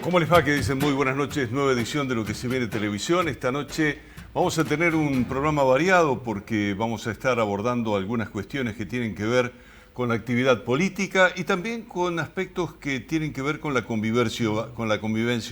¿Cómo les va? Que dicen muy buenas noches, nueva edición de Lo que se viene televisión. Esta noche vamos a tener un programa variado porque vamos a estar abordando algunas cuestiones que tienen que ver con la actividad política y también con aspectos que tienen que ver con la convivencia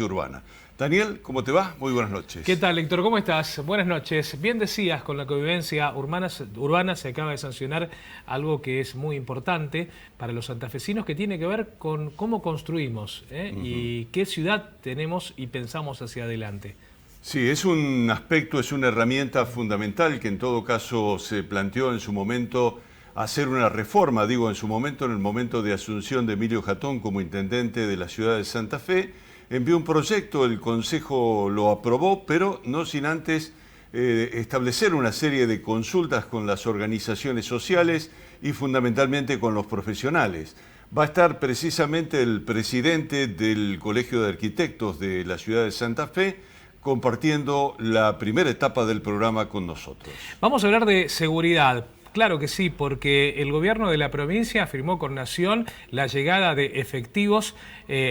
urbana. Daniel, ¿cómo te va? Muy buenas noches. ¿Qué tal, Héctor? ¿Cómo estás? Buenas noches. Bien decías, con la convivencia urbana se acaba de sancionar algo que es muy importante para los santafesinos, que tiene que ver con cómo construimos y qué ciudad tenemos y pensamos hacia adelante. Sí, es un aspecto, es una herramienta fundamental que en todo caso se planteó en su momento hacer una reforma, digo en su momento, en el momento de asunción de Emilio Jatón como intendente de la ciudad de Santa Fe. Envió un proyecto, el Consejo lo aprobó, pero no sin antes establecer una serie de consultas con las organizaciones sociales y fundamentalmente con los profesionales. Va a estar precisamente el presidente del Colegio de Arquitectos de la ciudad de Santa Fe compartiendo la primera etapa del programa con nosotros. Vamos a hablar de seguridad. Claro que sí, porque el gobierno de la provincia firmó con Nación la llegada de efectivos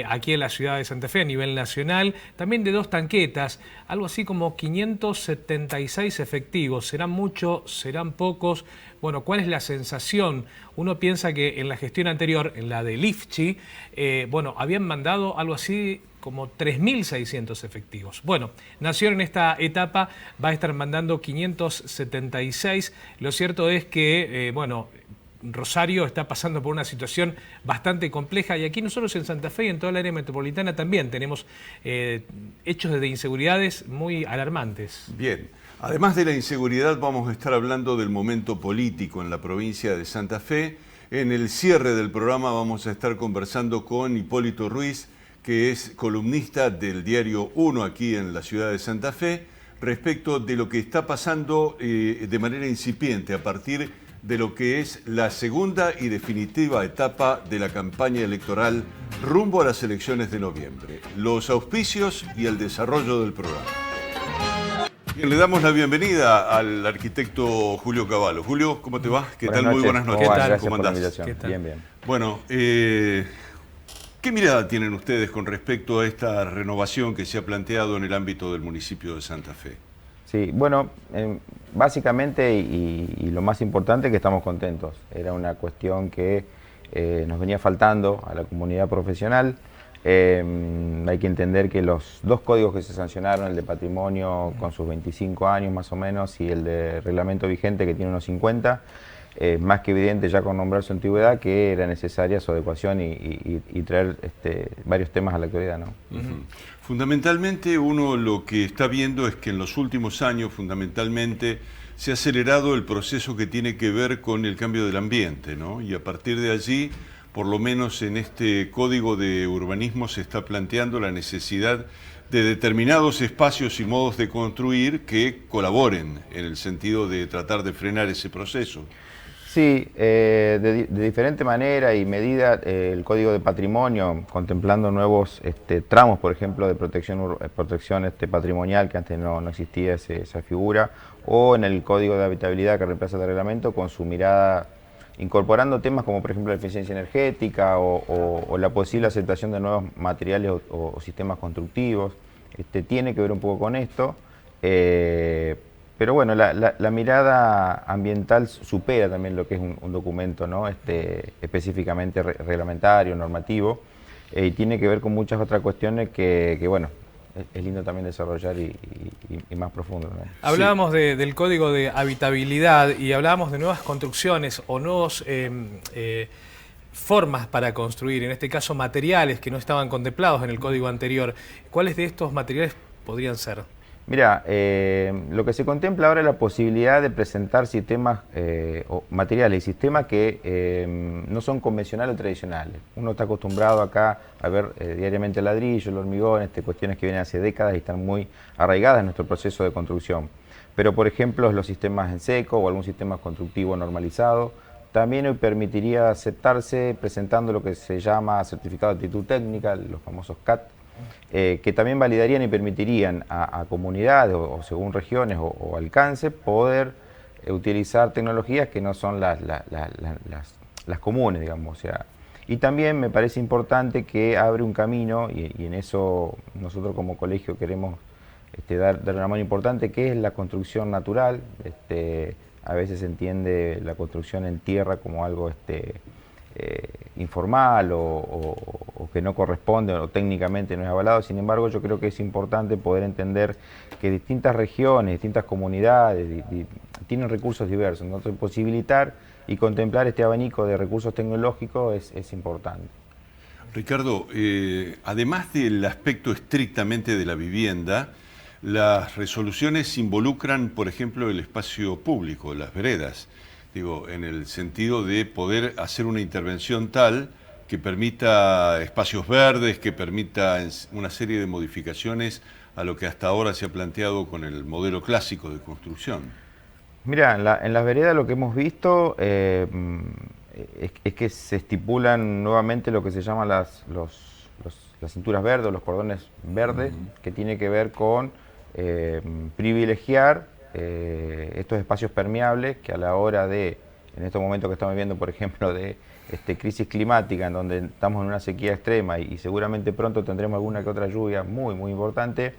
aquí en la ciudad de Santa Fe a nivel nacional, también de 2 tanquetas, algo así como 576 efectivos. ¿Serán muchos? ¿Serán pocos? Bueno, ¿cuál es la sensación? Uno piensa que en la gestión anterior, en la de Lifchi, bueno, habían mandado algo así como 3.600 efectivos. Bueno, Nación en esta etapa va a estar mandando 576. Lo cierto es que, bueno, Rosario está pasando por una situación bastante compleja y aquí nosotros en Santa Fe y en toda el área metropolitana también tenemos hechos de inseguridades muy alarmantes. Bien, además de la inseguridad vamos a estar hablando del momento político en la provincia de Santa Fe. En el cierre del programa vamos a estar conversando con Hipólito Ruiz, que es columnista del diario Uno aquí en la ciudad de Santa Fe, respecto de lo que está pasando de manera incipiente a partir de lo que es la segunda y definitiva etapa de la campaña electoral rumbo a las elecciones de noviembre. Los auspicios y el desarrollo del programa. Bien, le damos la bienvenida al arquitecto Julio Cavallo. Julio, ¿cómo te va? ¿Qué tal? Muy buenas noches. ¿Qué tal? Gracias ¿Cómo por la andás? invitación. Bien, bien. Bueno, ¿qué mirada tienen ustedes con respecto a esta renovación que se ha planteado en el ámbito del municipio de Santa Fe? Sí, bueno, básicamente y lo más importante es que estamos contentos. Era una cuestión que nos venía faltando a la comunidad profesional. Hay que entender que los 2 códigos que se sancionaron, el de patrimonio con sus 25 años más o menos y el de reglamento vigente que tiene unos 50, más que evidente ya con nombrar su antigüedad que era necesaria su adecuación y traer varios temas a la actualidad, ¿no? Fundamentalmente uno lo que está viendo es que en los últimos años fundamentalmente se ha acelerado el proceso que tiene que ver con el cambio del ambiente, ¿no? Y a partir de allí, por lo menos en este código de urbanismo se está planteando la necesidad de determinados espacios y modos de construir que colaboren en el sentido de tratar de frenar ese proceso. Sí, de diferente manera y medida el Código de Patrimonio, contemplando nuevos tramos, por ejemplo, de protección patrimonial, que antes no existía esa figura, o en el Código de Habitabilidad que reemplaza el reglamento, con su mirada incorporando temas como, por ejemplo, la eficiencia energética o la posible aceptación de nuevos materiales o sistemas constructivos. Tiene que ver un poco con esto. Pero bueno, la mirada ambiental supera también lo que es un documento, ¿no? Específicamente reglamentario, normativo, y tiene que ver con muchas otras cuestiones que bueno, es lindo también desarrollar y más profundo, ¿no? Hablábamos del código de habitabilidad y hablábamos de nuevas construcciones o nuevos formas para construir, en este caso materiales que no estaban contemplados en el código anterior. ¿Cuáles de estos materiales podrían ser? Mira, lo que se contempla ahora es la posibilidad de presentar sistemas o materiales y sistemas que no son convencionales o tradicionales. Uno está acostumbrado acá a ver diariamente el ladrillo, el hormigón, cuestiones que vienen hace décadas y están muy arraigadas en nuestro proceso de construcción. Pero, por ejemplo, los sistemas en seco o algún sistema constructivo normalizado también hoy permitiría aceptarse presentando lo que se llama certificado de aptitud técnica, los famosos CAT, que también validarían y permitirían a comunidades o según regiones o alcance poder utilizar tecnologías que no son las comunes, digamos. O sea, Y también me parece importante que abre un camino, y en eso nosotros como colegio queremos dar una mano importante, que es la construcción natural. A veces se entiende la construcción en tierra como algo informal o que no corresponde o técnicamente no es avalado. Sin embargo, yo creo que es importante poder entender que distintas regiones, distintas comunidades tienen recursos diversos. Entonces, posibilitar y contemplar este abanico de recursos tecnológicos es importante. Ricardo, además del aspecto estrictamente de la vivienda, las resoluciones involucran, por ejemplo, el espacio público, las veredas. Digo, en el sentido de poder hacer una intervención tal que permita espacios verdes, que permita una serie de modificaciones a lo que hasta ahora se ha planteado con el modelo clásico de construcción. Mira, en las veredas lo que hemos visto es que se estipulan nuevamente lo que se llaman las cinturas verdes, los cordones verdes, que tiene que ver con privilegiar estos espacios permeables que a la hora de, en estos momentos que estamos viviendo, por ejemplo, de crisis climática, en donde estamos en una sequía extrema y seguramente pronto tendremos alguna que otra lluvia muy importante,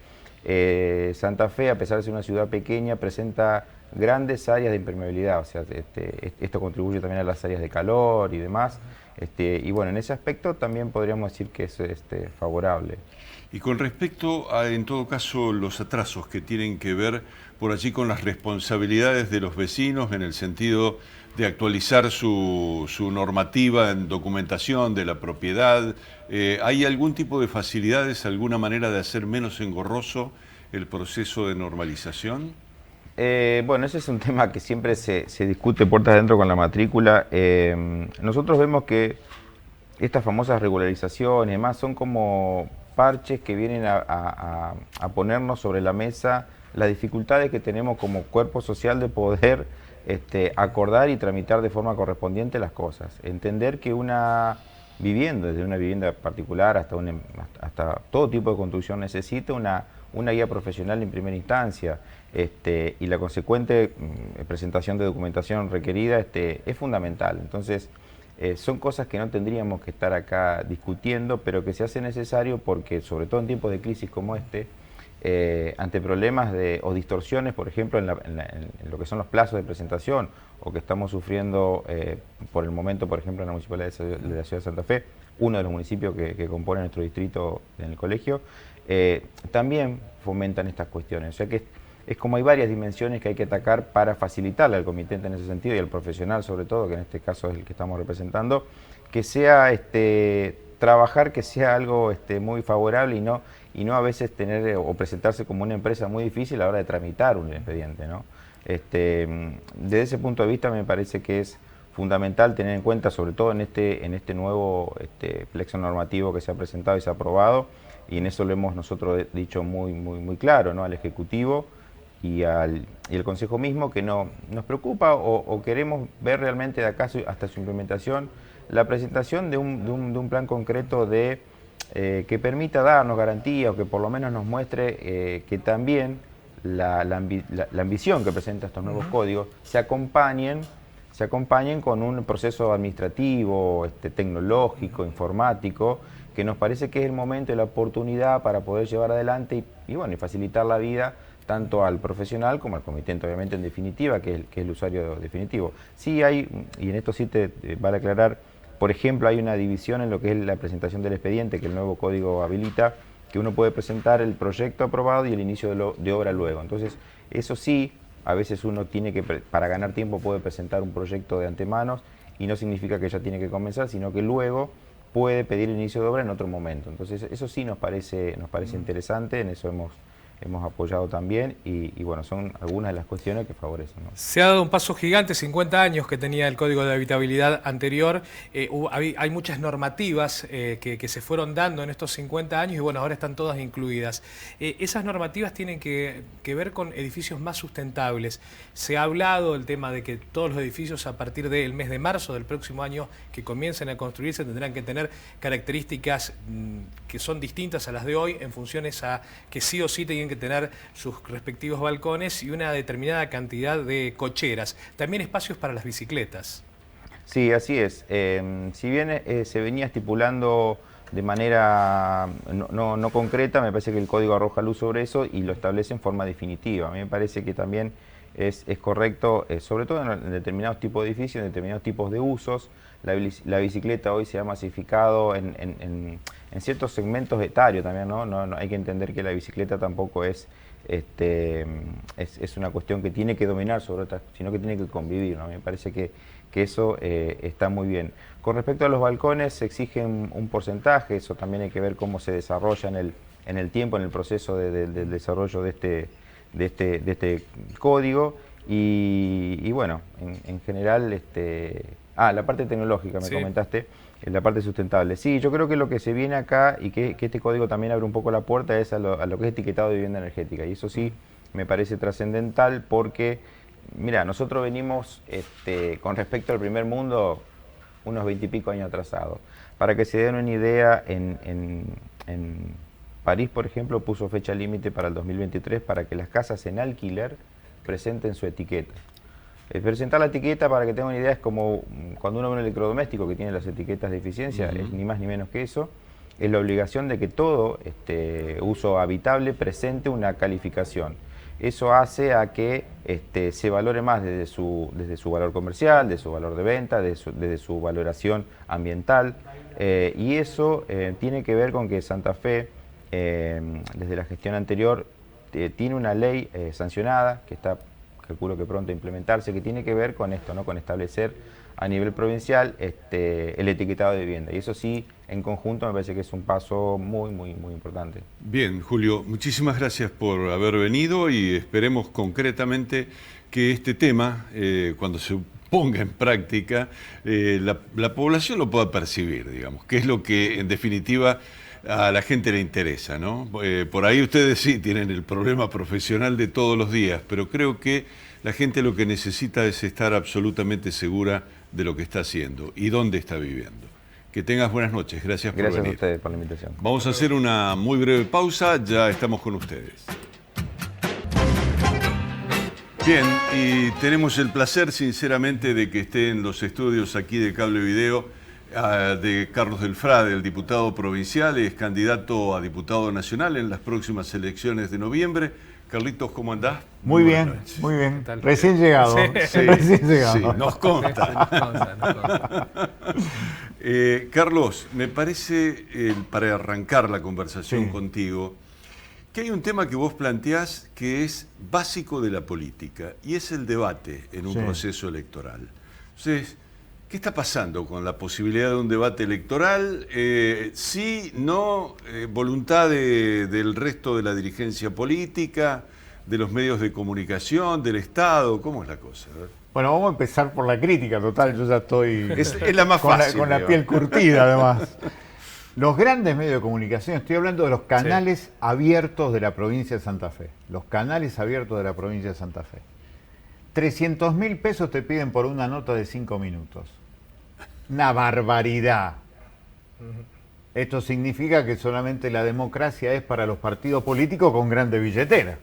Santa Fe, a pesar de ser una ciudad pequeña, presenta grandes áreas de impermeabilidad, o sea, esto contribuye también a las áreas de calor y demás, y bueno, en ese aspecto también podríamos decir que es favorable. Y con respecto a, en todo caso, los atrasos que tienen que ver por allí con las responsabilidades de los vecinos en el sentido de actualizar su normativa en documentación de la propiedad, ¿hay algún tipo de facilidades, alguna manera de hacer menos engorroso el proceso de normalización? Bueno, ese es un tema que siempre se discute puertas adentro con la matrícula. Nosotros vemos que estas famosas regularizaciones y demás son como parches que vienen a ponernos sobre la mesa las dificultades que tenemos como cuerpo social de poder acordar y tramitar de forma correspondiente las cosas. Entender que una vivienda, desde una vivienda particular hasta todo tipo de construcción, necesita una guía profesional en primera instancia, y la consecuente presentación de documentación requerida es fundamental. Entonces, son cosas que no tendríamos que estar acá discutiendo, pero que se hace necesario porque, sobre todo en tiempos de crisis como ante problemas o distorsiones, por ejemplo, en lo que son los plazos de presentación, o que estamos sufriendo por el momento, por ejemplo, en la Municipalidad de la Ciudad de Santa Fe, uno de los municipios que compone nuestro distrito en el colegio, también fomentan estas cuestiones. O sea que es como hay varias dimensiones que hay que atacar para facilitarle al comitente en ese sentido y al profesional sobre todo, que en este caso es el que estamos representando, que sea trabajar que sea algo muy favorable y no a veces tener o presentarse como una empresa muy difícil a la hora de tramitar un expediente, ¿no? Desde ese punto de vista me parece que es fundamental tener en cuenta, sobre todo en este nuevo plexo normativo que se ha presentado y se ha aprobado, y en eso lo hemos nosotros dicho muy claro, ¿no?, al Ejecutivo y al Consejo mismo, que nos preocupa o queremos ver realmente de acá hasta su implementación la presentación de un plan concreto que permita darnos garantías o que por lo menos nos muestre que también la ambición que presenta estos nuevos códigos se acompañen con un proceso administrativo, tecnológico, informático, que nos parece que es el momento y la oportunidad para poder llevar adelante y facilitar la vida tanto al profesional como al comitente, obviamente, en definitiva, que es el usuario definitivo. Sí hay, y en esto sí te vale aclarar, por ejemplo, hay una división en lo que es la presentación del expediente, que el nuevo código habilita, que uno puede presentar el proyecto aprobado y el inicio de obra luego. Entonces, eso sí, a veces uno tiene que, para ganar tiempo, puede presentar un proyecto de antemano y no significa que ya tiene que comenzar, sino que luego puede pedir el inicio de obra en otro momento. Entonces, eso sí nos parece interesante, en eso hemos apoyado también y bueno, son algunas de las cuestiones que favorecen, ¿no? Se ha dado un paso gigante, 50 años que tenía el Código de Habitabilidad anterior, hay muchas normativas que se fueron dando en estos 50 años y bueno, ahora están todas incluidas. Esas normativas tienen que ver con edificios más sustentables. Se ha hablado del tema de que todos los edificios a partir del mes de marzo del próximo año que comiencen a construirse tendrán que tener características que son distintas a las de hoy en función a que sí o sí tienen que tener sus respectivos balcones y una determinada cantidad de cocheras. También espacios para las bicicletas. Sí, así es. Si bien se venía estipulando de manera no concreta, me parece que el código arroja luz sobre eso y lo establece en forma definitiva. A mí me parece que también es correcto, sobre todo en determinados tipos de edificios, en determinados tipos de usos. La bicicleta hoy se ha masificado en ciertos segmentos etarios también, ¿no? No hay que entender que la bicicleta tampoco es una cuestión que tiene que dominar sobre otras, sino que tiene que convivir, ¿no? Me parece que eso está muy bien. Con respecto a los balcones, se exige un porcentaje, eso también hay que ver cómo se desarrolla en el tiempo, en el proceso del desarrollo de este código. Y bueno, en general, la parte tecnológica, me comentaste, la parte sustentable. Sí, yo creo que lo que se viene acá y que este código también abre un poco la puerta es a lo que es etiquetado de vivienda energética. Y eso sí me parece trascendental porque, mira, nosotros venimos con respecto al primer mundo unos 20 y pico años atrasados. Para que se den una idea, en París, por ejemplo, puso fecha límite para el 2023 para que las casas en alquiler presenten su etiqueta. Presentar la etiqueta, para que tengan una idea, es como cuando uno ve un electrodoméstico que tiene las etiquetas de eficiencia, es ni más ni menos que eso. Es la obligación de que todo uso habitable presente una calificación. Eso hace a que se valore más desde su valor comercial, de su valor de venta, desde su valoración ambiental. Y eso tiene que ver con que Santa Fe, desde la gestión anterior, tiene una ley sancionada que está, calculo que pronto a implementarse, que tiene que ver con esto, ¿no? Con establecer a nivel provincial el etiquetado de vivienda. Y eso sí, en conjunto, me parece que es un paso muy, muy, muy importante. Bien, Julio, muchísimas gracias por haber venido y esperemos concretamente que este tema, cuando se ponga en práctica, la población lo pueda percibir, digamos, que es lo que en definitiva a la gente le interesa, ¿no? Por ahí ustedes sí tienen el problema profesional de todos los días, pero creo que la gente lo que necesita es estar absolutamente segura de lo que está haciendo y dónde está viviendo. Que tengas buenas noches, gracias por venir. Gracias a ustedes por la invitación. Vamos a hacer una muy breve pausa, ya estamos con ustedes. Bien, y tenemos el placer sinceramente de que esté en los estudios aquí de Cable Video de Carlos del Frade, el diputado provincial, es candidato a diputado nacional en las próximas elecciones de noviembre. Carlitos, ¿cómo andás? Muy bien, muy bien. Recién llegado. Sí, recién llegado. Sí, nos consta. Carlos, me parece, para arrancar la conversación contigo, que hay un tema que vos planteás que es básico de la política, y es el debate en un proceso electoral. Entonces, ¿qué está pasando con la posibilidad de un debate electoral? Sí, no, voluntad del resto de la dirigencia política, de los medios de comunicación, del Estado, ¿cómo es la cosa? Bueno, vamos a empezar por la crítica, total, yo ya estoy es la más fácil, con la piel curtida además. Los grandes medios de comunicación, estoy hablando de los canales abiertos de la provincia de Santa Fe, los canales abiertos de la provincia de Santa Fe. 300.000 pesos te piden por una nota de 5 minutos. Una barbaridad. Esto significa que solamente la democracia es para los partidos políticos con grandes billeteras.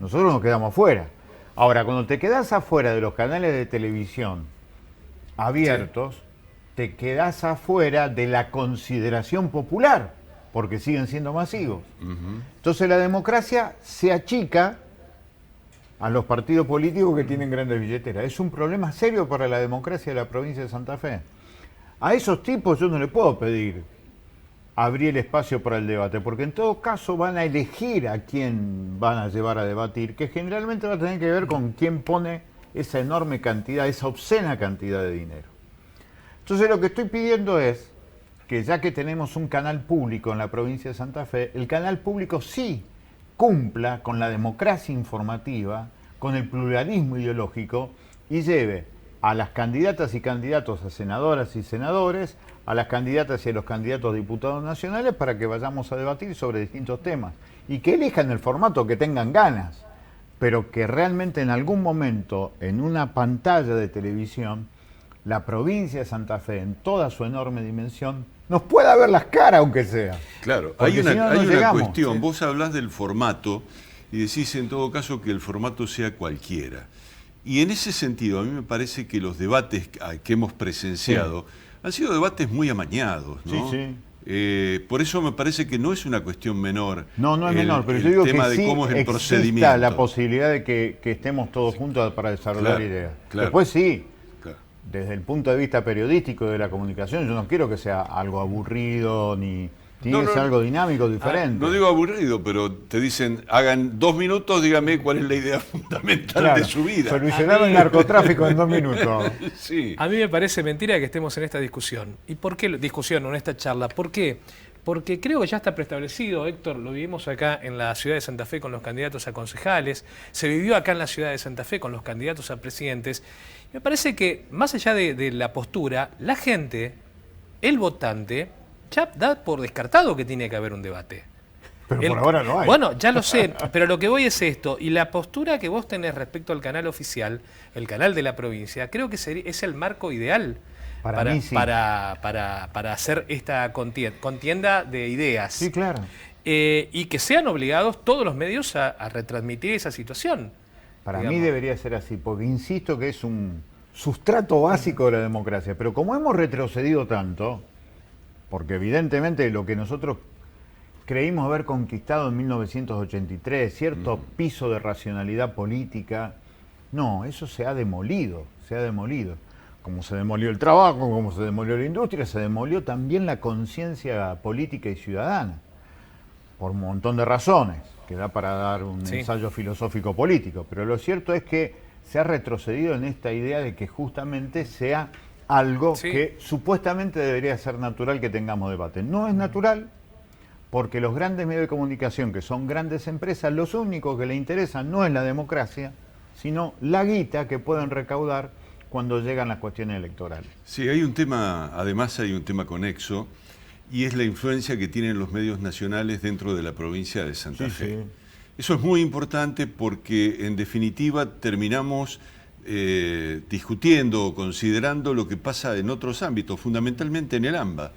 Nosotros nos quedamos afuera. Ahora, cuando te quedás afuera de los canales de televisión abiertos, te quedás afuera de la consideración popular, porque siguen siendo masivos. Entonces la democracia se achica a los partidos políticos que tienen grandes billeteras. Es un problema serio para la democracia de la provincia de Santa Fe. A esos tipos yo no le puedo pedir abrir el espacio para el debate, porque en todo caso van a elegir a quién van a llevar a debatir, que generalmente va a tener que ver con quién pone esa enorme cantidad, esa obscena cantidad de dinero. Entonces lo que estoy pidiendo es que, ya que tenemos un canal público en la provincia de Santa Fe, el canal público sí cumpla con la democracia informativa, con el pluralismo ideológico, y lleve a las candidatas y candidatos a senadoras y senadores, a las candidatas y a los candidatos a diputados nacionales, para que vayamos a debatir sobre distintos temas y que elijan el formato que tengan ganas, pero que realmente en algún momento en una pantalla de televisión la provincia de Santa Fe, en toda su enorme dimensión, nos pueda ver las caras, aunque sea. Claro, hay una cuestión. Vos hablás del formato y decís en todo caso que el formato sea cualquiera. Y en ese sentido, a mí me parece que los debates que hemos presenciado han sido debates muy amañados, ¿no? Sí, sí. Por eso me parece que no es una cuestión menor. No, no es menor, pero yo digo que tema de sí cómo es el exista procedimiento. la posibilidad de que estemos todos juntos para desarrollar ideas. Claro. Después sí, Claro. desde el punto de vista periodístico de la comunicación, yo no quiero que sea algo aburrido ni... Tiene que ser algo dinámico, diferente. No digo aburrido, pero te dicen, hagan 2 minutos, dígame cuál es la idea fundamental de su vida. Solucionar el narcotráfico en 2 minutos. Sí. A mí me parece mentira que estemos en esta discusión. ¿Y por qué discusión o en esta charla? ¿Por qué? Porque creo que ya está preestablecido, Héctor, lo vivimos acá en la ciudad de Santa Fe con los candidatos a concejales, se vivió acá en la ciudad de Santa Fe con los candidatos a presidentes. Me parece que, más allá de la postura, la gente, el votante, ya da por descartado que tiene que haber un debate. Pero por ahora no hay. Bueno, ya lo sé, pero lo que voy es esto, y la postura que vos tenés respecto al canal oficial, el canal de la provincia, creo que es el marco ideal Para mí sí. para hacer esta contienda de ideas. Sí, claro. Y que sean obligados todos los medios a retransmitir esa situación. Para digamos. mí debería ser así, porque insisto que es un sustrato básico de la democracia. Pero como hemos retrocedido tanto, porque evidentemente lo que nosotros creímos haber conquistado en 1983, cierto piso de racionalidad política, no, eso se ha demolido, se ha demolido. Como se demolió el trabajo, como se demolió la industria, se demolió también la conciencia política y ciudadana, por un montón de razones, que da para dar un ensayo filosófico político, pero lo cierto es que se ha retrocedido en esta idea de que justamente sea algo que supuestamente debería ser natural que tengamos debate. No es natural, porque los grandes medios de comunicación, que son grandes empresas, los únicos que le interesan no es la democracia, sino la guita que pueden recaudar cuando llegan las cuestiones electorales. Sí, hay un tema, además hay un tema conexo, y es la influencia que tienen los medios nacionales dentro de la provincia de Santa Fe. Sí. Eso es muy importante porque, en definitiva, terminamos discutiendo o considerando lo que pasa en otros ámbitos, fundamentalmente en el AMBA.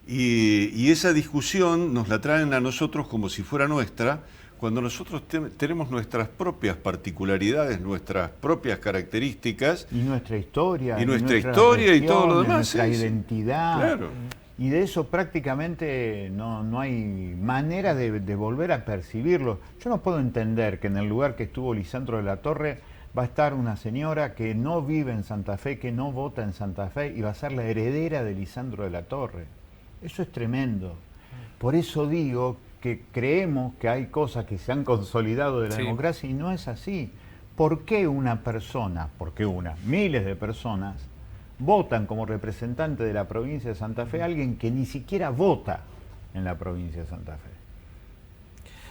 Y esa discusión nos la traen a nosotros como si fuera nuestra, cuando nosotros tenemos nuestras propias particularidades, nuestras propias características. Y nuestra historia. Y nuestra historia y todo lo demás. Nuestra identidad. Claro. Y de eso prácticamente no hay manera de volver a percibirlo. Yo no puedo entender que en el lugar que estuvo Lisandro de la Torre va a estar una señora que no vive en Santa Fe, que no vota en Santa Fe y va a ser la heredera de Lisandro de la Torre. Eso es tremendo. Por eso digo que creemos que hay cosas que se han consolidado de la democracia y no es así. ¿Por qué una persona, miles de personas, votan como representante de la provincia de Santa Fe a alguien que ni siquiera vota en la provincia de Santa Fe?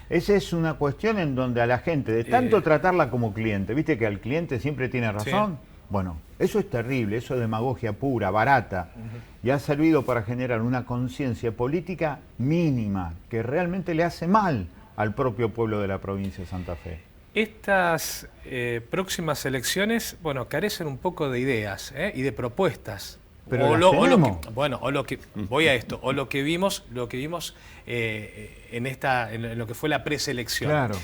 Esa es una cuestión en donde a la gente, de tanto tratarla como cliente, viste que al cliente siempre tiene razón. Sí. Bueno, eso es terrible, eso es demagogia pura, barata, y ha servido para generar una conciencia política mínima que realmente le hace mal al propio pueblo de la provincia de Santa Fe. Estas próximas elecciones, bueno, carecen un poco de ideas y de propuestas. Pero voy a esto, o lo que vimos en lo que fue la preselección. Claro.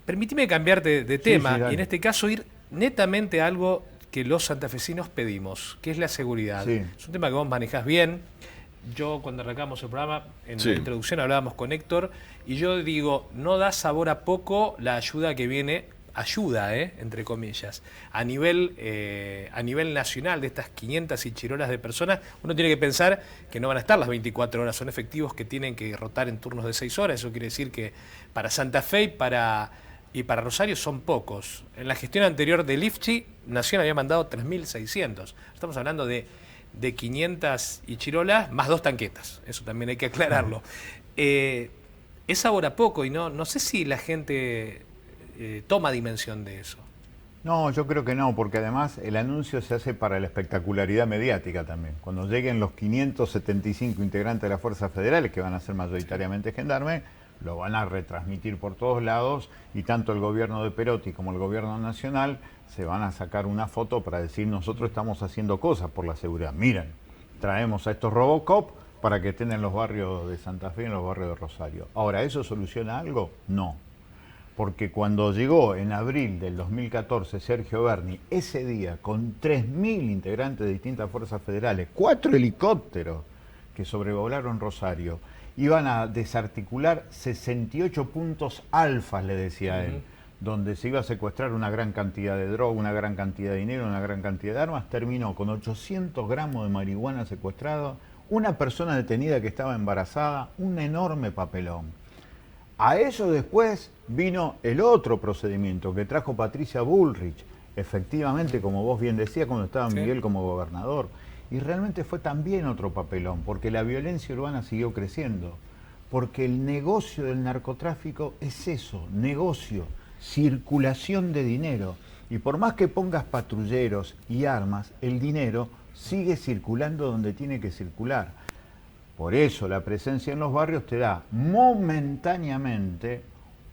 Permíteme cambiarte de tema sí, y en este caso ir netamente a algo que los santafesinos pedimos, que es la seguridad. Sí. Es un tema que vos manejás bien. Yo cuando arrancamos el programa, en la introducción hablábamos con Héctor, y yo digo, no da sabor a poco la ayuda que viene, entre comillas, a nivel nacional de estas 500 y chirolas de personas. Uno tiene que pensar que no van a estar las 24 horas, son efectivos que tienen que rotar en turnos de 6 horas, eso quiere decir que para Santa Fe y para Rosario son pocos. En la gestión anterior del IFCHI, Nación había mandado 3.600. Estamos hablando de 500 y chirolas más 2 tanquetas, eso también hay que aclararlo. Es ahora poco y no sé si la gente toma dimensión de eso. No, yo creo que no, porque además el anuncio se hace para la espectacularidad mediática también. Cuando lleguen los 575 integrantes de las fuerzas federales, que van a ser mayoritariamente gendarmes, lo van a retransmitir por todos lados y tanto el gobierno de Perotti como el gobierno nacional se van a sacar una foto para decir nosotros estamos haciendo cosas por la seguridad. Miren, traemos a estos Robocop para que estén en los barrios de Santa Fe y en los barrios de Rosario. Ahora, ¿eso soluciona algo? No. porque cuando llegó en abril del 2014 Sergio Berni, ese día con 3.000 integrantes de distintas fuerzas federales, 4 helicópteros que sobrevolaron Rosario, iban a desarticular 68 puntos alfas, le decía él, donde se iba a secuestrar una gran cantidad de droga, una gran cantidad de dinero, una gran cantidad de armas, terminó con 800 gramos de marihuana secuestrado, una persona detenida que estaba embarazada, un enorme papelón. A eso después vino el otro procedimiento que trajo Patricia Bullrich, efectivamente, como vos bien decías, cuando estaba Miguel como gobernador. Y realmente fue también otro papelón, porque la violencia urbana siguió creciendo. Porque el negocio del narcotráfico es eso, negocio, circulación de dinero. Y por más que pongas patrulleros y armas, el dinero sigue circulando donde tiene que circular. Por eso la presencia en los barrios te da momentáneamente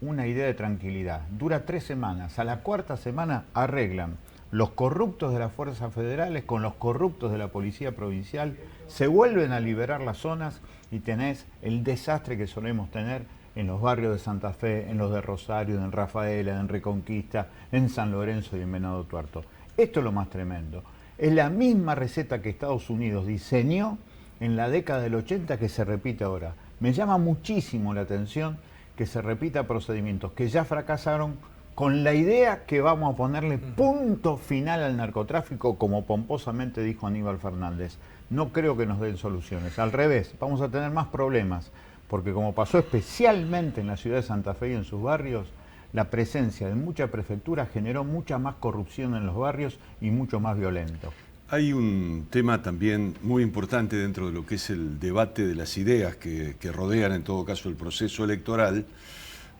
una idea de tranquilidad. Dura 3 semanas. A la 4ª semana arreglan los corruptos de las fuerzas federales con los corruptos de la policía provincial, se vuelven a liberar las zonas y tenés el desastre que solemos tener en los barrios de Santa Fe, en los de Rosario, en Rafaela, en Reconquista, en San Lorenzo y en Venado Tuerto. Esto es lo más tremendo. Es la misma receta que Estados Unidos diseñó en la década del 80 que se repite ahora. Me llama muchísimo la atención que se repita procedimientos que ya fracasaron con la idea que vamos a ponerle punto final al narcotráfico, como pomposamente dijo Aníbal Fernández. No creo que nos den soluciones. Al revés, vamos a tener más problemas, porque como pasó especialmente en la ciudad de Santa Fe y en sus barrios, la presencia de mucha prefectura generó mucha más corrupción en los barrios y mucho más violento. Hay un tema también muy importante dentro de lo que es el debate de las ideas que rodean en todo caso el proceso electoral,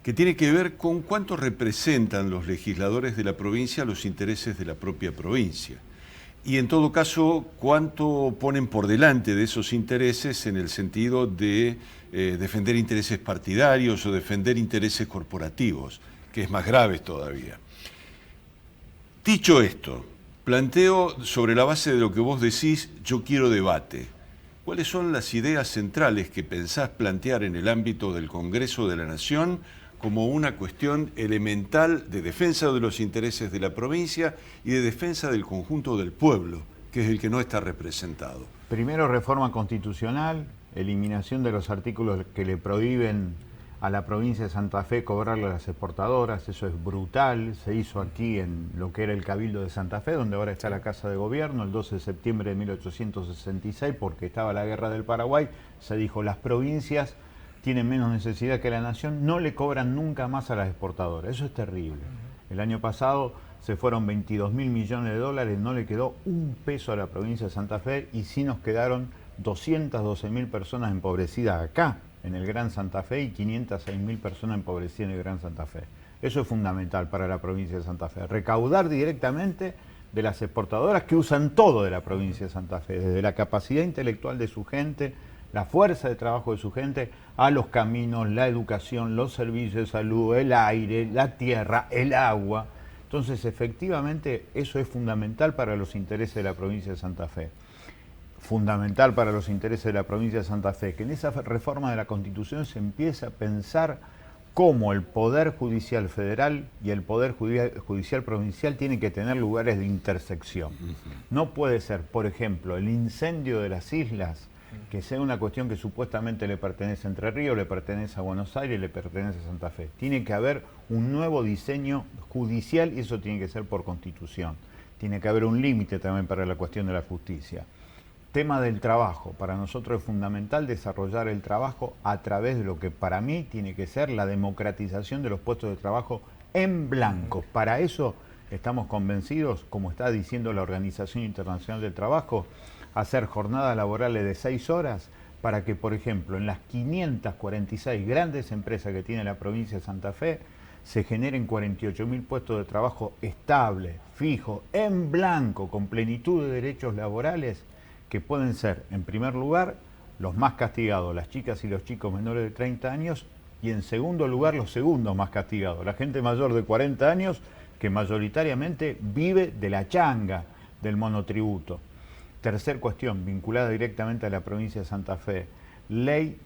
que tiene que ver con cuánto representan los legisladores de la provincia los intereses de la propia provincia. Y en todo caso, cuánto ponen por delante de esos intereses en el sentido de defender intereses partidarios o defender intereses corporativos, que es más grave todavía. Dicho esto, planteo sobre la base de lo que vos decís, yo quiero debate. ¿Cuáles son las ideas centrales que pensás plantear en el ámbito del Congreso de la Nación como una cuestión elemental de defensa de los intereses de la provincia y de defensa del conjunto del pueblo, que es el que no está representado? Primero, reforma constitucional, eliminación de los artículos que le prohíben a la provincia de Santa Fe cobrarle a las exportadoras. Eso es brutal. Se hizo aquí en lo que era el Cabildo de Santa Fe, donde ahora está la Casa de Gobierno, el 12 de septiembre de 1866, porque estaba la Guerra del Paraguay. Se dijo, las provincias tienen menos necesidad que la nación, no le cobran nunca más a las exportadoras. Eso es terrible. El año pasado se fueron 22.000 millones de dólares, no le quedó un peso a la provincia de Santa Fe y sí nos quedaron 212.000 personas empobrecidas acá, en el Gran Santa Fe, y 506.000 personas empobrecidas en el Gran Santa Fe. Eso es fundamental para la provincia de Santa Fe. Recaudar directamente de las exportadoras que usan todo de la provincia de Santa Fe, desde la capacidad intelectual de su gente, la fuerza de trabajo de su gente, a los caminos, la educación, los servicios de salud, el aire, la tierra, el agua. Entonces, efectivamente, eso es fundamental para los intereses de la provincia de Santa Fe. Fundamental para los intereses de la provincia de Santa Fe, que en esa reforma de la Constitución se empieza a pensar cómo el Poder Judicial Federal y el Poder Judicial Provincial tienen que tener lugares de intersección. No puede ser, por ejemplo, el incendio de las islas, que sea una cuestión que supuestamente le pertenece a Entre Ríos, le pertenece a Buenos Aires, le pertenece a Santa Fe. Tiene que haber un nuevo diseño judicial y eso tiene que ser por Constitución. Tiene que haber un límite también para la cuestión de la justicia. Tema del trabajo. Para nosotros es fundamental desarrollar el trabajo a través de lo que para mí tiene que ser la democratización de los puestos de trabajo en blanco. Para eso estamos convencidos, como está diciendo la Organización Internacional del Trabajo, hacer jornadas laborales de 6 horas para que, por ejemplo, en las 546 grandes empresas que tiene la provincia de Santa Fe, se generen 48.000 puestos de trabajo estables, fijos, en blanco, con plenitud de derechos laborales, que pueden ser, en primer lugar, los más castigados, las chicas y los chicos menores de 30 años, y en segundo lugar, los segundos más castigados, la gente mayor de 40 años, que mayoritariamente vive de la changa, del monotributo. Tercer cuestión, vinculada directamente a la provincia de Santa Fe, ley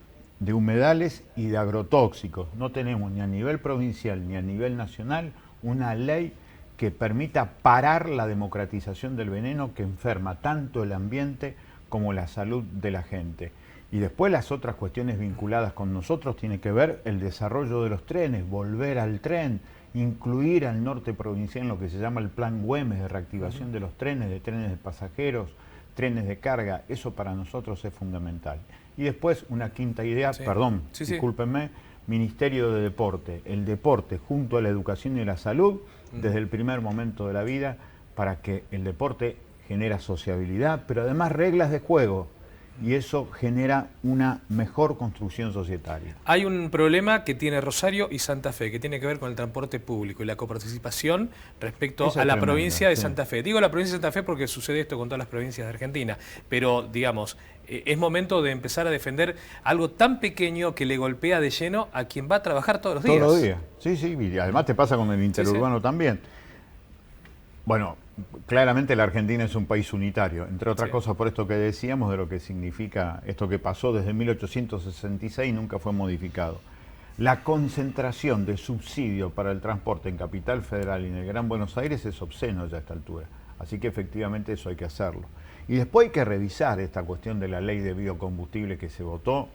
de humedales y de agrotóxicos. No tenemos ni a nivel provincial ni a nivel nacional una ley que permita parar la democratización del veneno que enferma tanto el ambiente como la salud de la gente. Y después las otras cuestiones vinculadas con nosotros tiene que ver el desarrollo de los trenes, volver al tren, incluir al norte provincial en lo que se llama el Plan Güemes de reactivación de los trenes de pasajeros, trenes de carga. Eso para nosotros es fundamental. Y después una quinta idea, discúlpenme, Ministerio de Deporte. El deporte junto a la educación y la salud desde el primer momento de la vida, para que el deporte genera sociabilidad, pero además reglas de juego. Y eso genera una mejor construcción societaria. Hay un problema que tiene Rosario y Santa Fe, que tiene que ver con el transporte público y la coparticipación respecto a la provincia de Santa Fe. Digo la provincia de Santa Fe porque sucede esto con todas las provincias de Argentina, pero digamos, es momento de empezar a defender algo tan pequeño que le golpea de lleno a quien va a trabajar todos los días. Todos los días, sí, y además te pasa con el interurbano también. Bueno, claramente la Argentina es un país unitario, entre otras cosas por esto que decíamos de lo que significa esto que pasó desde 1866 y nunca fue modificado. La concentración de subsidio para el transporte en Capital Federal y en el Gran Buenos Aires es obsceno ya a esta altura, así que efectivamente eso hay que hacerlo. Y después hay que revisar esta cuestión de la ley de biocombustible que se votó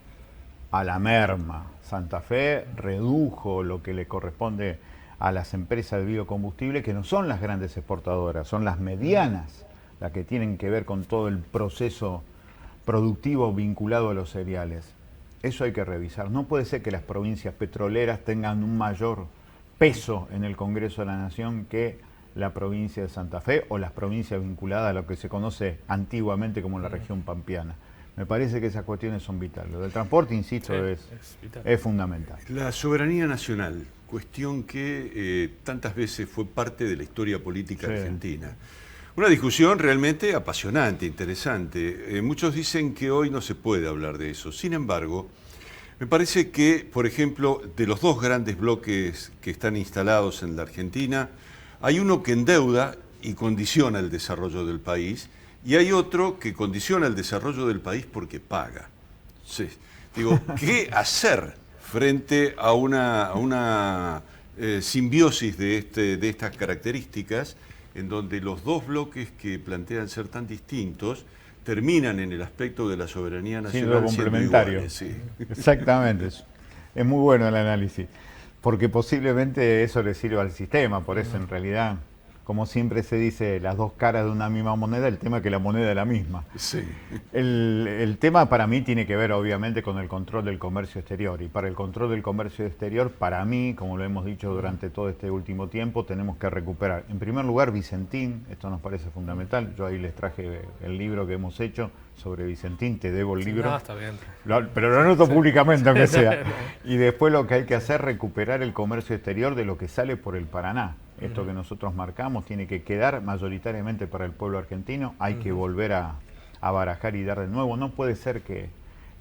a la merma. Santa Fe redujo lo que le corresponde a las empresas de biocombustible, que no son las grandes exportadoras, son las medianas, las que tienen que ver con todo el proceso productivo vinculado a los cereales. Eso hay que revisar. No puede ser que las provincias petroleras tengan un mayor peso en el Congreso de la Nación que la provincia de Santa Fe o las provincias vinculadas a lo que se conoce antiguamente como la región pampeana. Me parece que esas cuestiones son vitales. Lo del transporte, insisto, es fundamental. La soberanía nacional, cuestión que tantas veces fue parte de la historia política argentina. Una discusión realmente apasionante, interesante. Muchos dicen que hoy no se puede hablar de eso. Sin embargo, me parece que, por ejemplo, de los dos grandes bloques que están instalados en la Argentina, hay uno que endeuda y condiciona el desarrollo del país, y hay otro que condiciona el desarrollo del país porque paga. Sí. Digo, ¿qué hacer frente a una simbiosis de estas características, en donde los dos bloques que plantean ser tan distintos terminan en el aspecto de la soberanía nacional siendo iguales? Sí. Exactamente. Es muy bueno el análisis, porque posiblemente eso le sirva al sistema. Por eso, en realidad, como siempre se dice, las dos caras de una misma moneda, el tema es que la moneda es la misma. Sí. El tema para mí tiene que ver obviamente con el control del comercio exterior, y para el control del comercio exterior, para mí, como lo hemos dicho durante todo este último tiempo, tenemos que recuperar, en primer lugar, Vicentín. Esto nos parece fundamental. Yo ahí les traje el libro que hemos hecho sobre Vicentín, te debo el libro. No, está bien. Pero lo anoto públicamente, aunque sea. Y después lo que hay que hacer, recuperar el comercio exterior de lo que sale por el Paraná. Esto que nosotros marcamos tiene que quedar mayoritariamente para el pueblo argentino. Hay que volver a barajar y dar de nuevo. No puede ser que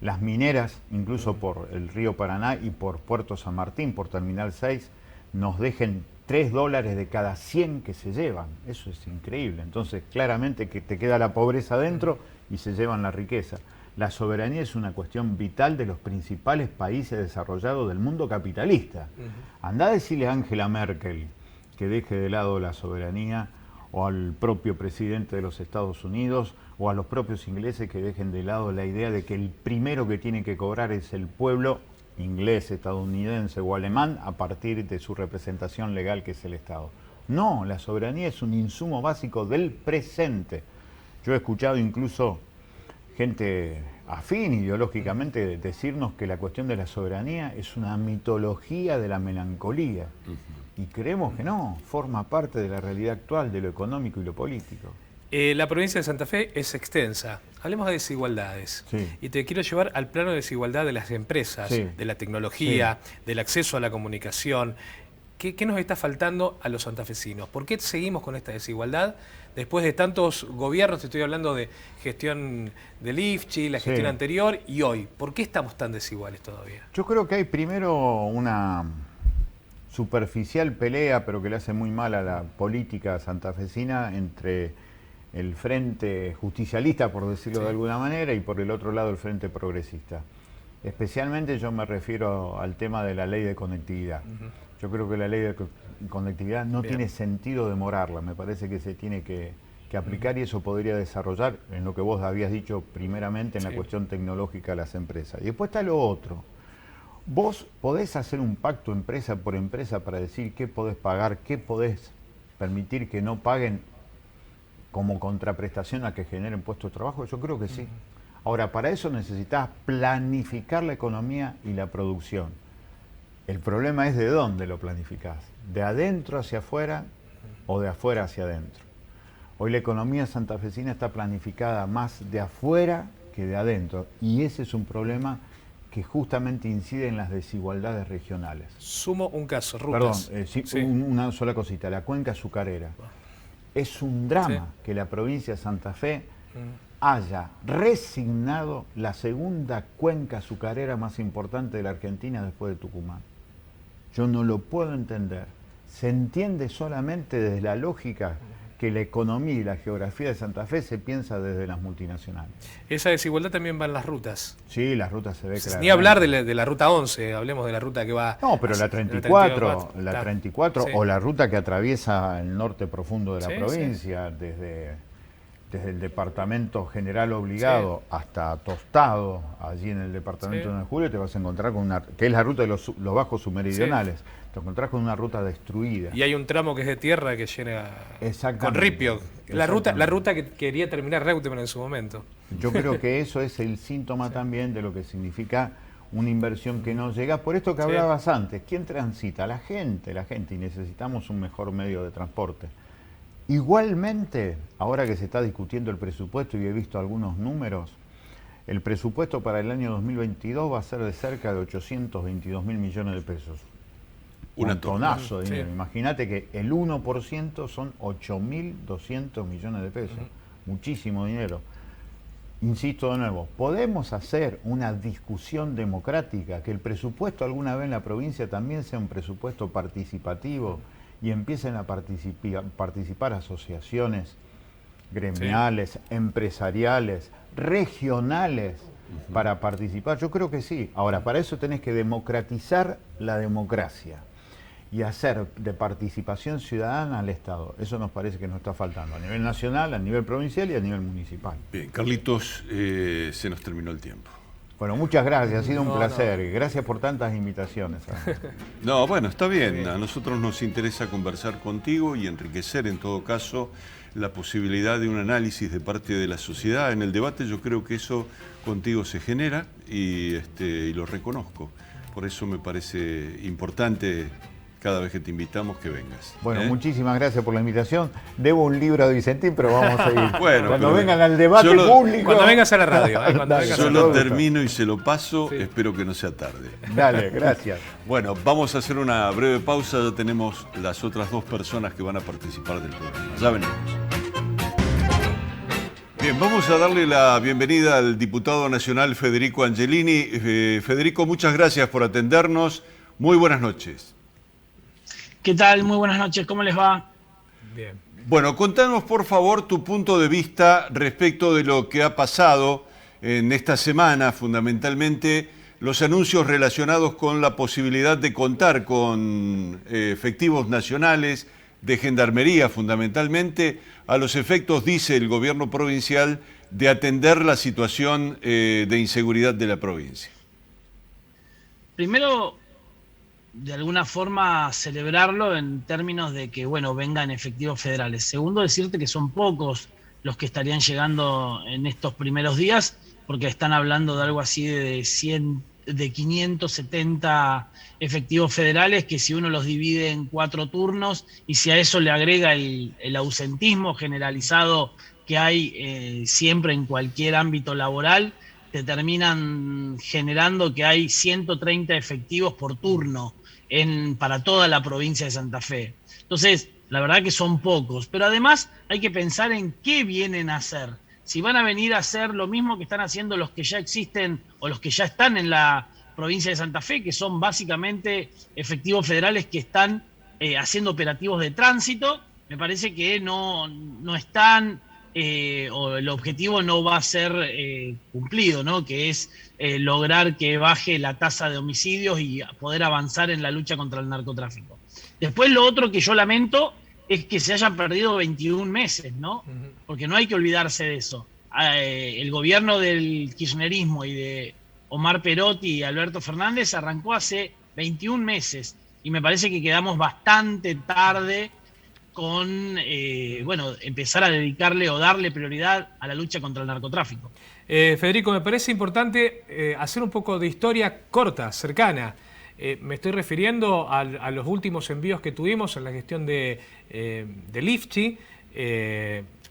las mineras, incluso por el río Paraná y por Puerto San Martín, por Terminal 6, nos dejen $3 de cada 100 que se llevan. Eso es increíble. Entonces, claramente que te queda la pobreza adentro y se llevan la riqueza. La soberanía es una cuestión vital de los principales países desarrollados del mundo capitalista. Andá a decirle a Angela Merkel que deje de lado la soberanía, o al propio presidente de los Estados Unidos, o a los propios ingleses que dejen de lado la idea de que el primero que tiene que cobrar es el pueblo inglés, estadounidense o alemán, a partir de su representación legal, que es el Estado. No, la soberanía es un insumo básico del presente. Yo he escuchado incluso gente afín ideológicamente decirnos que la cuestión de la soberanía es una mitología de la melancolía. Y creemos que no, forma parte de la realidad actual, de lo económico y lo político. La provincia de Santa Fe es extensa. Hablemos de desigualdades. Sí. Y te quiero llevar al plano de desigualdad de las empresas, de la tecnología, del acceso a la comunicación. ¿Qué nos está faltando a los santafesinos? ¿Por qué seguimos con esta desigualdad después de tantos gobiernos? Te estoy hablando de gestión del IFCHI, la gestión anterior y hoy. ¿Por qué estamos tan desiguales todavía? Yo creo que hay primero una superficial pelea, pero que le hace muy mal a la política santafesina, entre el frente justicialista, por decirlo de alguna manera, y por el otro lado el frente progresista. Especialmente yo me refiero al tema de la ley de conectividad. Yo creo que la ley de conectividad no tiene sentido demorarla, me parece que se tiene que aplicar y eso podría desarrollar en lo que vos habías dicho primeramente en la cuestión tecnológica de las empresas. Y después está lo otro. Vos podés hacer un pacto empresa por empresa para decir qué podés pagar, qué podés permitir que no paguen como contraprestación a que generen puestos de trabajo. Yo creo que sí. Ahora, para eso necesitas planificar la economía y la producción. El problema es de dónde lo planificás, de adentro hacia afuera o de afuera hacia adentro. Hoy la economía santafesina está planificada más de afuera que de adentro y ese es un problema que justamente incide en las desigualdades regionales. Sumo un caso, rutas. Perdón, una sola cosita, la cuenca azucarera. Es un drama que la provincia de Santa Fe haya resignado la segunda cuenca azucarera más importante de la Argentina después de Tucumán. Yo no lo puedo entender. Se entiende solamente desde la lógica que la economía y la geografía de Santa Fe se piensa desde las multinacionales. Esa desigualdad también va en las rutas. Sí, las rutas se ve claramente. Ni hablar de la ruta 11, hablemos de la ruta que va... No, pero la 34, la 34 o la ruta que atraviesa el norte profundo de la provincia, desde el departamento General Obligado hasta Tostado, allí en el departamento de 9 de Julio, te vas a encontrar con una, que es la ruta de los bajos submeridionales, te encontrás con una ruta destruida. Y hay un tramo que es de tierra que llega con ripio. La ruta que quería terminar Reutemann en su momento. Yo creo que eso es el síntoma también de lo que significa una inversión que no llega. Por esto que hablabas antes, ¿quién transita? La gente, y necesitamos un mejor medio de transporte. Igualmente, ahora que se está discutiendo el presupuesto y he visto algunos números, el presupuesto para el año 2022 va a ser de cerca de 822.000 millones de pesos. Un montonazo de dinero. Imagínate que el 1% son 8.200 millones de pesos. Muchísimo dinero. Insisto de nuevo, podemos hacer una discusión democrática, que el presupuesto alguna vez en la provincia también sea un presupuesto participativo y empiecen a participar asociaciones gremiales, empresariales, regionales, para participar. Yo creo que sí. Ahora, para eso tenés que democratizar la democracia y hacer de participación ciudadana al Estado. Eso nos parece que nos está faltando a nivel nacional, a nivel provincial y a nivel municipal. Bien, Carlitos, se nos terminó el tiempo. Bueno, muchas gracias, ha sido un placer. Gracias por tantas invitaciones. No, bueno, está bien. A nosotros nos interesa conversar contigo y enriquecer, en todo caso, la posibilidad de un análisis de parte de la sociedad. En el debate yo creo que eso contigo se genera y lo reconozco. Por eso me parece importante cada vez que te invitamos que vengas. Bueno, muchísimas gracias por la invitación. Debo un libro de Vicentín, pero vamos a ir. Bueno, cuando vengan al debate público. Cuando vengas a la radio. Yo lo termino y se lo paso. Espero que no sea tarde. Dale, gracias. Bueno, vamos a hacer una breve pausa. Ya tenemos las otras dos personas que van a participar del programa. Ya venimos. Bien, vamos a darle la bienvenida al diputado nacional Federico Angelini. Federico, muchas gracias por atendernos. Muy buenas noches. ¿Qué tal? Muy buenas noches, ¿cómo les va? Bien. Bueno, contanos por favor tu punto de vista respecto de lo que ha pasado en esta semana, fundamentalmente los anuncios relacionados con la posibilidad de contar con efectivos nacionales de gendarmería, fundamentalmente, a los efectos, dice el gobierno provincial, de atender la situación de inseguridad de la provincia. Primero, de alguna forma celebrarlo en términos de que, bueno, vengan efectivos federales. Segundo, decirte que son pocos los que estarían llegando en estos primeros días, porque están hablando de algo así de 570 efectivos federales, que si uno los divide en 4 turnos, y si a eso le agrega el ausentismo generalizado que hay siempre en cualquier ámbito laboral, te terminan generando que hay 130 efectivos por turno para toda la provincia de Santa Fe. Entonces, la verdad que son pocos, pero además hay que pensar en qué vienen a hacer. Si van a venir a hacer lo mismo que están haciendo los que ya existen o los que ya están en la provincia de Santa Fe, que son básicamente efectivos federales que están haciendo operativos de tránsito, me parece que no están o el objetivo no va a ser cumplido, ¿no? Que es lograr que baje la tasa de homicidios y poder avanzar en la lucha contra el narcotráfico. Después lo otro que yo lamento es que se hayan perdido 21 meses, ¿no? Porque no hay que olvidarse de eso. El gobierno del kirchnerismo y de Omar Perotti y Alberto Fernández arrancó hace 21 meses y me parece que quedamos bastante tarde con empezar a dedicarle o darle prioridad a la lucha contra el narcotráfico. Federico, me parece importante hacer un poco de historia corta, cercana. Me estoy refiriendo a los últimos envíos que tuvimos en la gestión de Lifchi,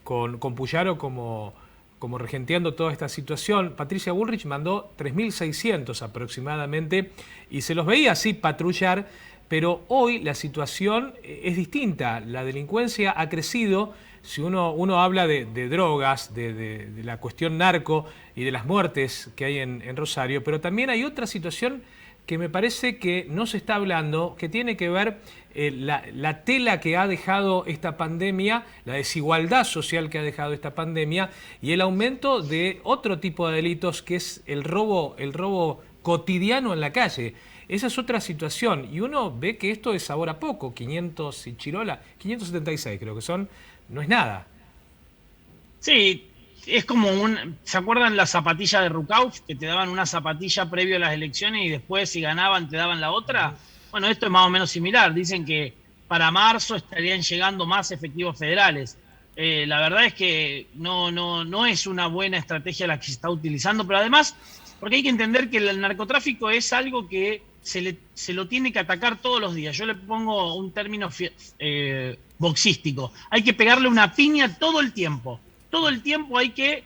con Puyaro como regenteando toda esta situación. Patricia Bullrich mandó 3.600 aproximadamente y se los veía así patrullar, pero hoy la situación es distinta. La delincuencia ha crecido. Si uno habla de drogas, de la cuestión narco y de las muertes que hay en Rosario, pero también hay otra situación que me parece que no se está hablando, que tiene que ver la tela que ha dejado esta pandemia, la desigualdad social que ha dejado esta pandemia y el aumento de otro tipo de delitos que es el robo cotidiano en la calle. Esa es otra situación y uno ve que esto es sabor a poco, 500 y Chirola, 576 creo que son, no es nada. Sí, es como ¿se acuerdan la zapatilla de Rucauf? Que te daban una zapatilla previo a las elecciones y después si ganaban te daban la otra. Bueno, esto es más o menos similar. Dicen que para marzo estarían llegando más efectivos federales. La verdad es que no es una buena estrategia la que se está utilizando, pero además, porque hay que entender que el narcotráfico es algo que se lo tiene que atacar todos los días. Yo le pongo un término boxístico. Hay que pegarle una piña todo el tiempo. Todo el tiempo hay que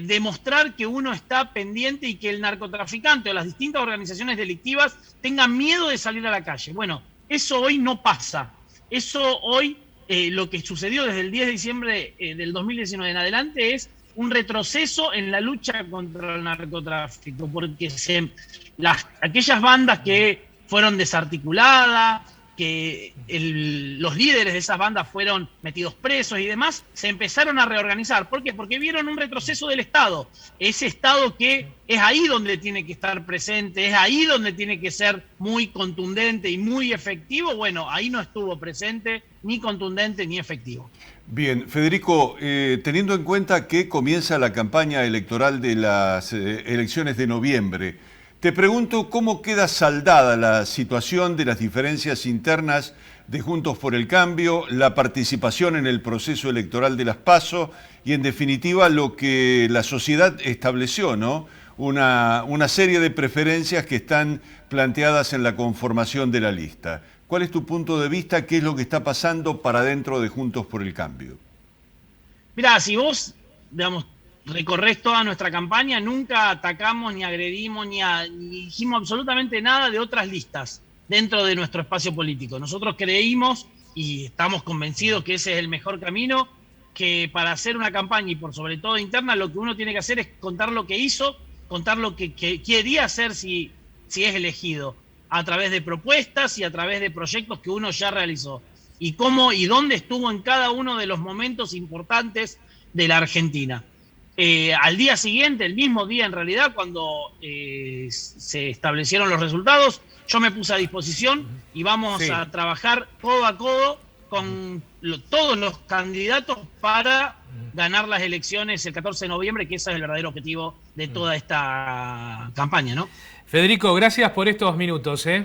demostrar que uno está pendiente y que el narcotraficante o las distintas organizaciones delictivas tengan miedo de salir a la calle. Bueno, eso hoy no pasa. Eso hoy, lo que sucedió desde el 10 de diciembre del 2019 en adelante es un retroceso en la lucha contra el narcotráfico, porque aquellas bandas que fueron desarticuladas, que los líderes de esas bandas fueron metidos presos y demás, se empezaron a reorganizar. ¿Por qué? Porque vieron un retroceso del Estado. Ese Estado que es ahí donde tiene que estar presente, es ahí donde tiene que ser muy contundente y muy efectivo. Bueno, ahí no estuvo presente, ni contundente, ni efectivo. Bien, Federico, teniendo en cuenta que comienza la campaña electoral de las elecciones de noviembre, te pregunto cómo queda saldada la situación de las diferencias internas de Juntos por el Cambio, la participación en el proceso electoral de las PASO y, en definitiva, lo que la sociedad estableció, ¿no? Una serie de preferencias que están planteadas en la conformación de la lista. ¿Cuál es tu punto de vista? ¿Qué es lo que está pasando para dentro de Juntos por el Cambio? Mirá, si vos, digamos, recorres toda nuestra campaña, nunca atacamos, ni agredimos, ni dijimos absolutamente nada de otras listas dentro de nuestro espacio político. Nosotros creímos y estamos convencidos que ese es el mejor camino, que para hacer una campaña y por sobre todo interna, lo que uno tiene que hacer es contar lo que hizo, contar lo que quería hacer si es elegido, a través de propuestas y a través de proyectos que uno ya realizó. Y cómo y dónde estuvo en cada uno de los momentos importantes de la Argentina. Al día siguiente, el mismo día en realidad, cuando se establecieron los resultados, yo me puse a disposición y vamos a trabajar codo a codo con todos los candidatos para ganar las elecciones el 14 de noviembre, que ese es el verdadero objetivo de toda esta campaña, ¿no? Federico, gracias por estos minutos, ¿eh?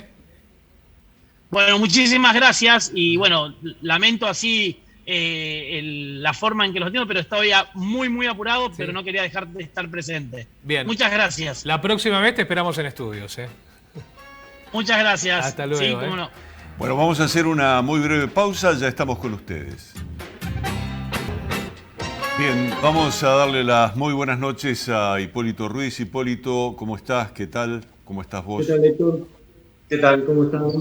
Bueno, muchísimas gracias y bueno, lamento así la forma en que los tengo, pero estoy muy, muy apurado, pero no quería dejar de estar presente. Bien. Muchas gracias. La próxima vez te esperamos en estudios, ¿eh? Muchas gracias. Hasta luego. Sí, cómo no. Bueno, vamos a hacer una muy breve pausa, ya estamos con ustedes. Bien, vamos a darle las muy buenas noches a Hipólito Ruiz. Hipólito, ¿cómo estás? ¿Qué tal? ¿Cómo estás vos? ¿Qué tal, Héctor? ¿Qué tal? ¿Cómo estamos?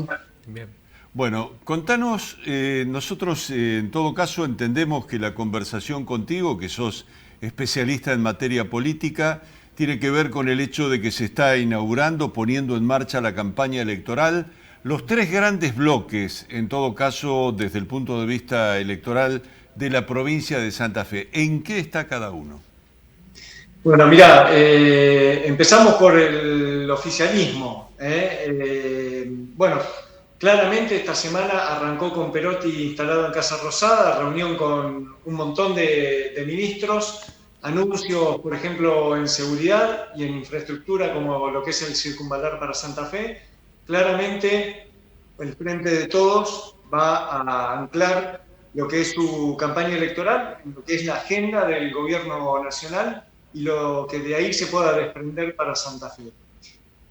Bien. Bueno, contanos, nosotros en todo caso entendemos que la conversación contigo, que sos especialista en materia política, tiene que ver con el hecho de que se está inaugurando, poniendo en marcha la campaña electoral. Los tres grandes bloques, en todo caso, desde el punto de vista electoral, de la provincia de Santa Fe. ¿En qué está cada uno? Bueno, mira, empezamos por el oficialismo. Bueno, claramente esta semana arrancó con Perotti instalado en Casa Rosada, reunión con un montón de ministros, anuncios, por ejemplo, en seguridad y en infraestructura, como lo que es el circunvalar para Santa Fe. Claramente, el Frente de Todos va a anclar lo que es su campaña electoral, lo que es la agenda del gobierno nacional y lo que de ahí se pueda desprender para Santa Fe.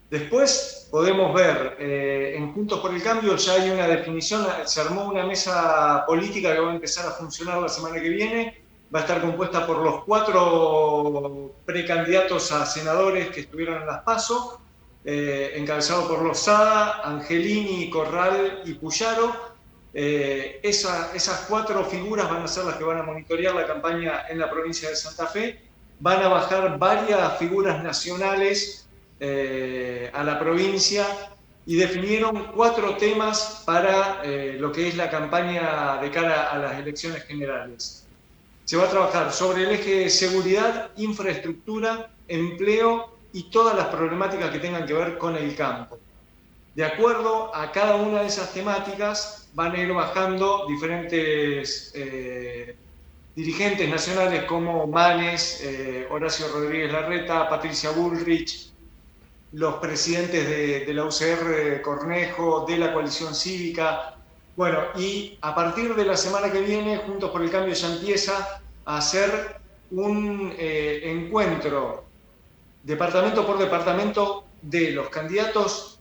Después podemos ver, en Juntos por el Cambio ya hay una definición, se armó una mesa política que va a empezar a funcionar la semana que viene, va a estar compuesta por los 4 precandidatos a senadores que estuvieron en las PASO, encabezado por Lozada, Angelini, Corral y Puyaro. Esas 4 figuras van a ser las que van a monitorear la campaña en la provincia de Santa Fe. Van a bajar varias figuras nacionales a la provincia y definieron 4 temas para lo que es la campaña de cara a las elecciones generales. Se va a trabajar sobre el eje de seguridad, infraestructura, empleo y todas las problemáticas que tengan que ver con el campo. De acuerdo a cada una de esas temáticas van a ir bajando diferentes dirigentes nacionales como Manes, Horacio Rodríguez Larreta, Patricia Bullrich, los presidentes de la UCR Cornejo, de la coalición cívica. Bueno, y a partir de la semana que viene, Juntos por el Cambio ya empieza a hacer un encuentro departamento por departamento de los candidatos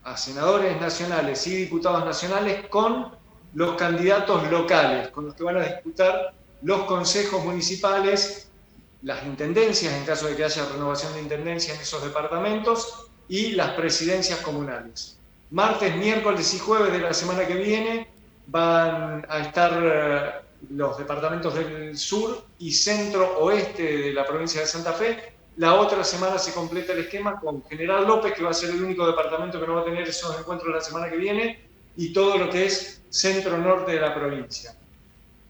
a senadores nacionales y diputados nacionales con los candidatos locales, con los que van a disputar los consejos municipales, las intendencias en caso de que haya renovación de intendencia en esos departamentos y las presidencias comunales. Martes, miércoles y jueves de la semana que viene van a estar los departamentos del sur y centro oeste de la provincia de Santa Fe. La otra semana se completa el esquema con General López, que va a ser el único departamento que no va a tener esos encuentros la semana que viene, y todo lo que es centro-norte de la provincia.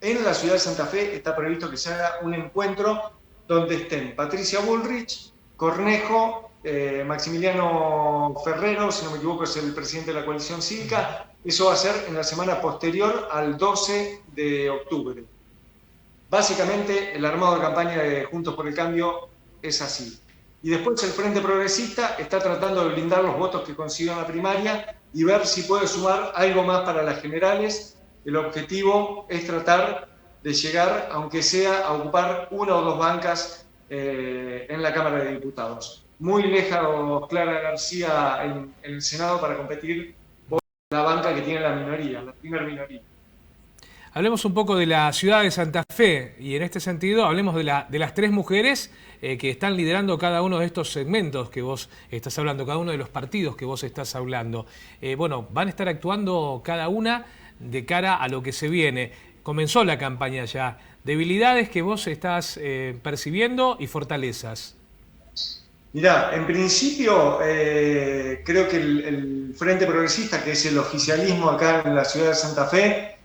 En la ciudad de Santa Fe está previsto que se haga un encuentro donde estén Patricia Bullrich, Cornejo, Maximiliano Ferrero, si no me equivoco es el presidente de la coalición cívica. Eso va a ser en la semana posterior al 12 de octubre. Básicamente el armado de campaña de Juntos por el Cambio es así. Y después el Frente Progresista está tratando de blindar los votos que consiguió en la primaria y ver si puede sumar algo más para las generales. El objetivo es tratar de llegar, aunque sea, a ocupar 1 o 2 bancas en la Cámara de Diputados. Muy lejos Clara García en el Senado para competir por la banca que tiene la minoría, la primera minoría. Hablemos un poco de la ciudad de Santa Fe y en este sentido hablemos de las 3 mujeres que están liderando cada uno de estos segmentos que vos estás hablando, cada uno de los partidos que vos estás hablando. Bueno, van a estar actuando cada una de cara a lo que se viene. Comenzó la campaña ya. Debilidades que vos estás percibiendo y fortalezas. Mirá, en principio creo que el Frente Progresista, que es el oficialismo acá en la ciudad de Santa Fe,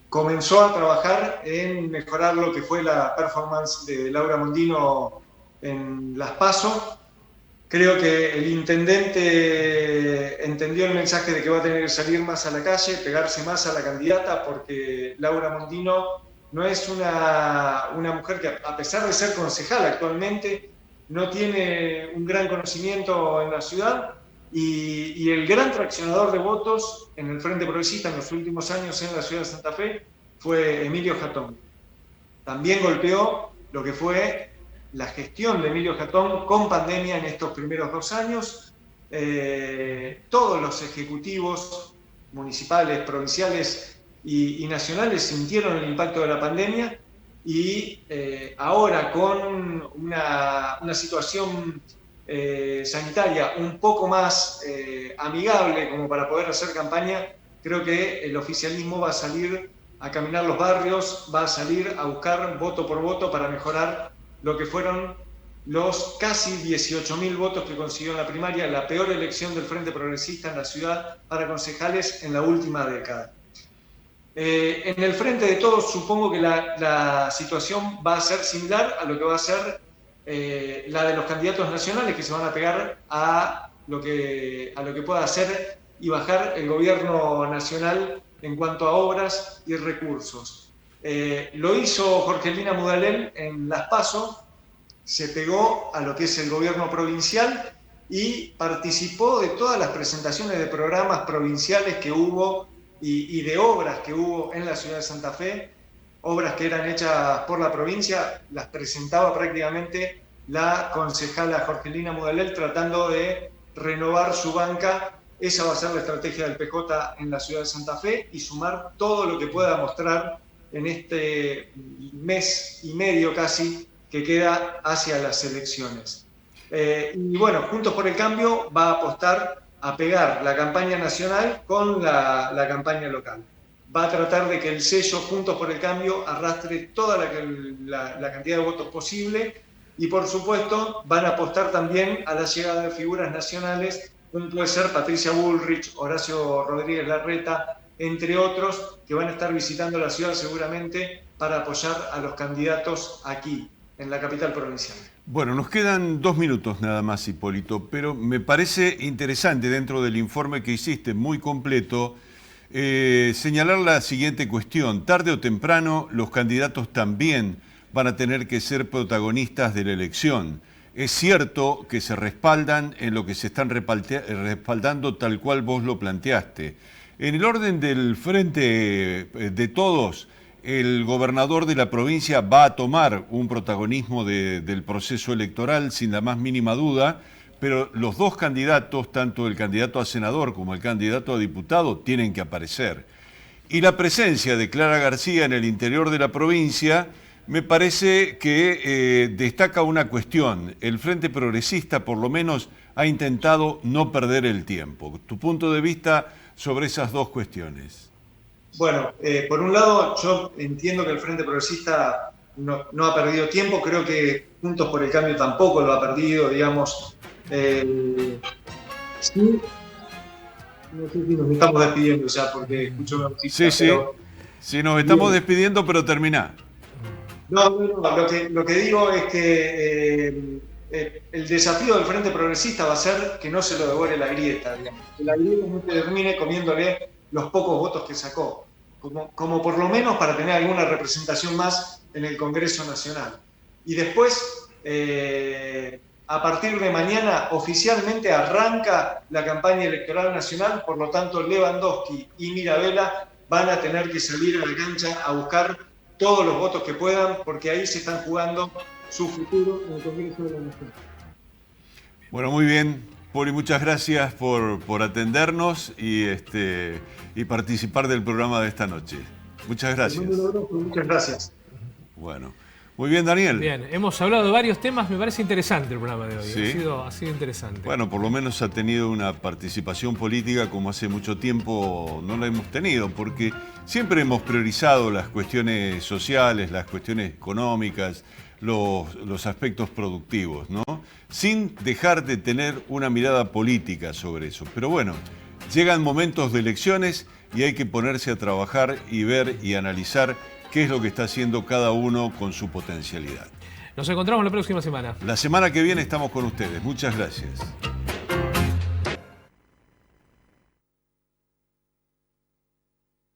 comenzó a trabajar en mejorar lo que fue la performance de Laura Mondino en las PASO. Creo que el intendente entendió el mensaje de que va a tener que salir más a la calle, pegarse más a la candidata, porque Laura Mondino no es una mujer que, a pesar de ser concejal actualmente, no tiene un gran conocimiento en la ciudad. Y el gran traccionador de votos en el Frente Progresista en los últimos años en la ciudad de Santa Fe fue Emilio Jatón. También golpeó lo que fue la gestión de Emilio Jatón con pandemia en estos primeros 2 años. Todos los ejecutivos municipales, provinciales y nacionales sintieron el impacto de la pandemia y ahora con una situación sanitaria un poco más amigable como para poder hacer campaña, creo que el oficialismo va a salir a caminar los barrios, va a salir a buscar voto por voto para mejorar lo que fueron los casi 18.000 votos que consiguió en la primaria, la peor elección del Frente Progresista en la ciudad para concejales en la última década. En el Frente de Todos supongo que la situación va a ser similar a lo que va a ser la de los candidatos nacionales, que se van a pegar a lo que pueda hacer y bajar el gobierno nacional en cuanto a obras y recursos. Lo hizo Jorgelina Mudalén en Las PASO, se pegó a lo que es el gobierno provincial y participó de todas las presentaciones de programas provinciales que hubo y de obras que hubo en la ciudad de Santa Fe, obras que eran hechas por la provincia, las presentaba prácticamente la concejala Jorgelina Mudalén tratando de renovar su banca. Esa va a ser la estrategia del PJ en la ciudad de Santa Fe y sumar todo lo que pueda mostrar en este mes y medio casi que queda hacia las elecciones. Y bueno, Juntos por el Cambio va a apostar a pegar la campaña nacional con la campaña local. Va a tratar de que el sello Juntos por el Cambio arrastre toda la cantidad de votos posible y por supuesto van a apostar también a la llegada de figuras nacionales, como puede ser Patricia Bullrich, Horacio Rodríguez Larreta, entre otros, que van a estar visitando la ciudad seguramente para apoyar a los candidatos aquí, en la capital provincial. Bueno, nos quedan 2 minutos nada más, Hipólito, pero me parece interesante dentro del informe que hiciste, muy completo, señalar la siguiente cuestión. Tarde o temprano, los candidatos también van a tener que ser protagonistas de la elección. Es cierto que se respaldan en lo que se están respaldando tal cual vos lo planteaste. En el orden del Frente de Todos, el gobernador de la provincia va a tomar un protagonismo del proceso electoral sin la más mínima duda, pero los dos candidatos, tanto el candidato a senador como el candidato a diputado, tienen que aparecer. Y la presencia de Clara García en el interior de la provincia me parece que destaca una cuestión. El Frente Progresista, por lo menos, ha intentado no perder el tiempo. ¿Tu punto de vista sobre esas dos cuestiones? Bueno, por un lado, yo entiendo que el Frente Progresista no ha perdido tiempo. Creo que Juntos por el Cambio tampoco lo ha perdido, digamos. Sí. No sé si nos estamos despidiendo ya, porque escucho una noticia. Sí, pero... sí, nos estamos despidiendo, pero terminá. No, lo que digo es que el desafío del Frente Progresista va a ser que no se lo devore la grieta, digamos. Que la grieta no termine comiéndole los pocos votos que sacó, como por lo menos para tener alguna representación más en el Congreso Nacional. Y después, a partir de mañana, oficialmente arranca la campaña electoral nacional, por lo tanto Lewandowski y Mirabella van a tener que salir a la cancha a buscar todos los votos que puedan, porque ahí se están jugando su futuro en el Congreso de la Nación. Bueno, muy bien. Poli, muchas gracias por atendernos y participar del programa de esta noche. Muchas gracias. Muchas gracias. Bueno, muy bien, Daniel. Bien, hemos hablado de varios temas, me parece interesante el programa de hoy. ¿Sí? Ha sido interesante. Bueno, por lo menos ha tenido una participación política como hace mucho tiempo no la hemos tenido, porque siempre hemos priorizado las cuestiones sociales, las cuestiones económicas, los aspectos productivos, ¿no? Sin dejar de tener una mirada política sobre eso. Pero bueno, llegan momentos de elecciones y hay que ponerse a trabajar y ver y analizar qué es lo que está haciendo cada uno con su potencialidad. Nos encontramos la próxima semana. La semana que viene estamos con ustedes. Muchas gracias.